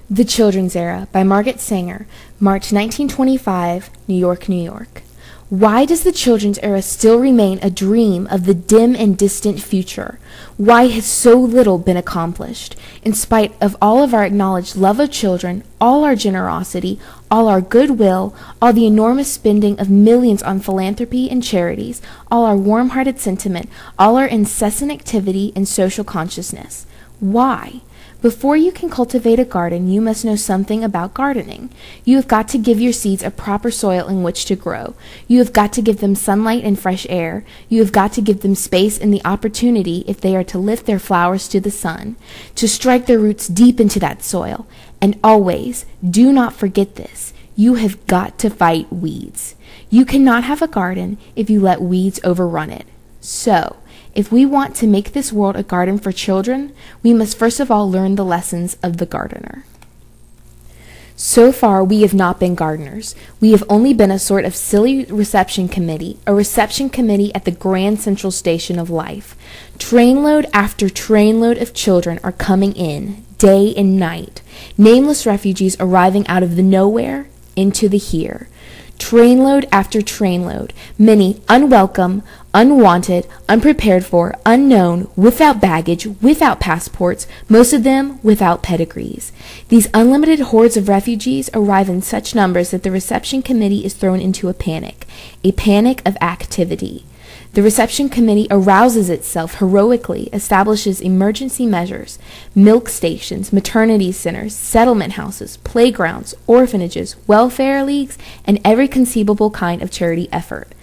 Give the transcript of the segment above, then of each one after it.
The Children's Era by Margaret Sanger, March 1925, New York, New York. Why does the Children's Era still remain a dream of the dim and distant future? Why has so little been accomplished? In spite of all of our acknowledged love of children, all our generosity, all our goodwill, all the enormous spending of millions on philanthropy and charities, all our warm-hearted sentiment, all our incessant activity and social consciousness. Why? Before you can cultivate a garden, you must know something about gardening. You have got to give your seeds a proper soil in which to grow. You have got to give them sunlight and fresh air. You have got to give them space and the opportunity, if they are to lift their flowers to the sun, to strike their roots deep into that soil. And always, do not forget this, you have got to fight weeds. You cannot have a garden if you let weeds overrun it. So, if we want to make this world a garden for children, we must first of all learn the lessons of the gardener. So far, we have not been gardeners. We have only been a sort of silly reception committee, a reception committee at the grand central station of life. Trainload after trainload of children are coming in, day and night. Nameless refugees arriving out of the nowhere into the here. Trainload after trainload, many unwelcome, unwanted, unprepared for, unknown, without baggage, without passports, most of them without pedigrees. These unlimited hordes of refugees arrive in such numbers that the reception committee is thrown into a panic of activity. The reception committee arouses itself heroically, establishes emergency measures, milk stations, maternity centers, settlement houses, playgrounds, orphanages, welfare leagues, and every conceivable kind of charity effort.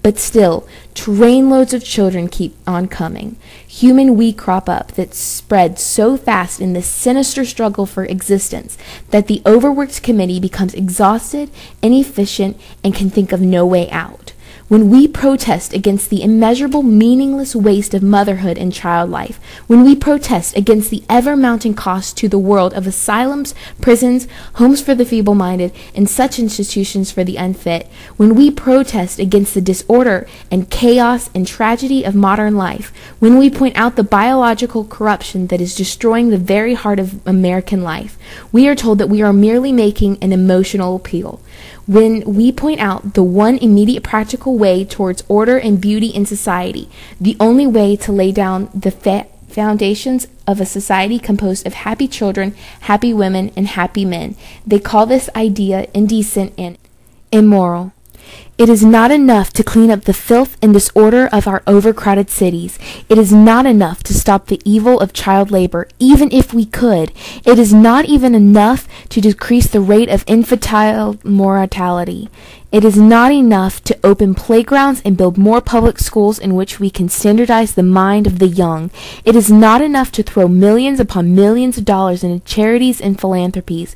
But still, trainloads of children keep on coming. Human weed crop up that spread so fast in this sinister struggle for existence that the overworked committee becomes exhausted, inefficient, and can think of no way out. When we protest against the immeasurable, meaningless waste of motherhood and child life, when we protest against the ever-mounting cost to the world of asylums, prisons, homes for the feeble-minded, and such institutions for the unfit, when we protest against the disorder and chaos and tragedy of modern life, when we point out the biological corruption that is destroying the very heart of American life, we are told that we are merely making an emotional appeal. When we point out the one immediate practical way towards order and beauty in society, the only way to lay down the foundations of a society composed of happy children, happy women, and happy men, they call this idea indecent and immoral. It is not enough to clean up the filth and disorder of our overcrowded cities. It is not enough to stop the evil of child labor, even if we could. It is not even enough to decrease the rate of infantile mortality. It is not enough to open playgrounds and build more public schools in which we can standardize the mind of the young. It is not enough to throw millions upon millions of dollars into charities and philanthropies.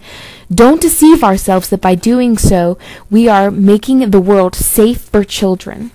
Don't deceive ourselves that by doing so, we are making the world safe for children.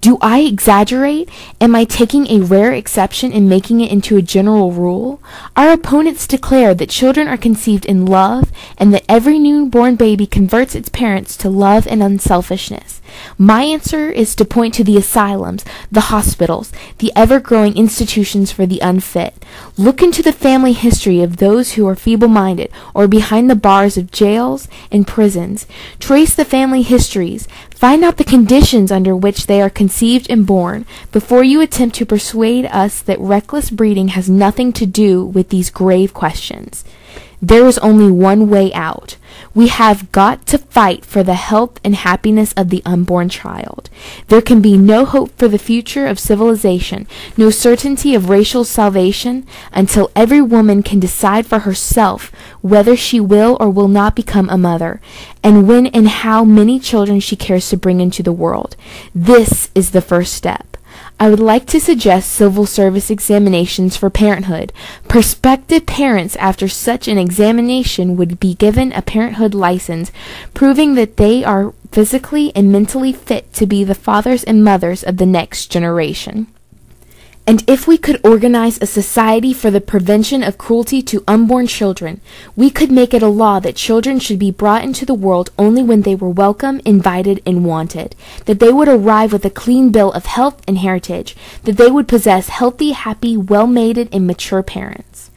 Do I exaggerate? Am I taking a rare exception and making it into a general rule? Our opponents declare that children are conceived in love and that every newborn baby converts its parents to love and unselfishness. My answer is to point to the asylums, the hospitals, the ever-growing institutions for the unfit. Look into the family history of those who are feeble-minded or behind the bars of jails and prisons. Trace the family histories. Find out the conditions under which they are conceived and born before you attempt to persuade us that reckless breeding has nothing to do with these grave questions. There is only one way out. We have got to fight for the health and happiness of the unborn child. There can be no hope for the future of civilization, no certainty of racial salvation, until every woman can decide for herself whether she will or will not become a mother, and when and how many children she cares to bring into the world. This is the first step. I would like to suggest civil service examinations for parenthood. Prospective parents after such an examination would be given a parenthood license, proving that they are physically and mentally fit to be the fathers and mothers of the next generation. And if we could organize a society for the prevention of cruelty to unborn children, we could make it a law that children should be brought into the world only when they were welcome, invited, and wanted, that they would arrive with a clean bill of health and heritage, that they would possess healthy, happy, well-mated, and mature parents.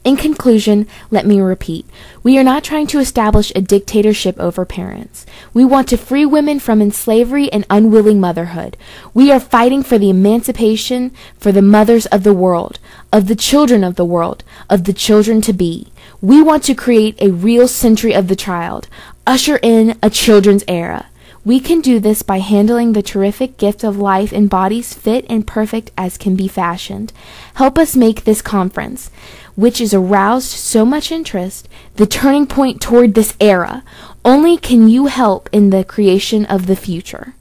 In conclusion, let me repeat, we are not trying to establish a dictatorship over parents. We want to free women from slavery and unwilling motherhood. We are fighting for the emancipation for the mothers of the world, of the children of the world, of the children to be. We want to create a real century of the child, usher in a children's era. We can do this by handling the terrific gift of life in bodies fit and perfect as can be fashioned. Help us make this conference, which has aroused so much interest, the turning point toward this era. Only can you help in the creation of the future.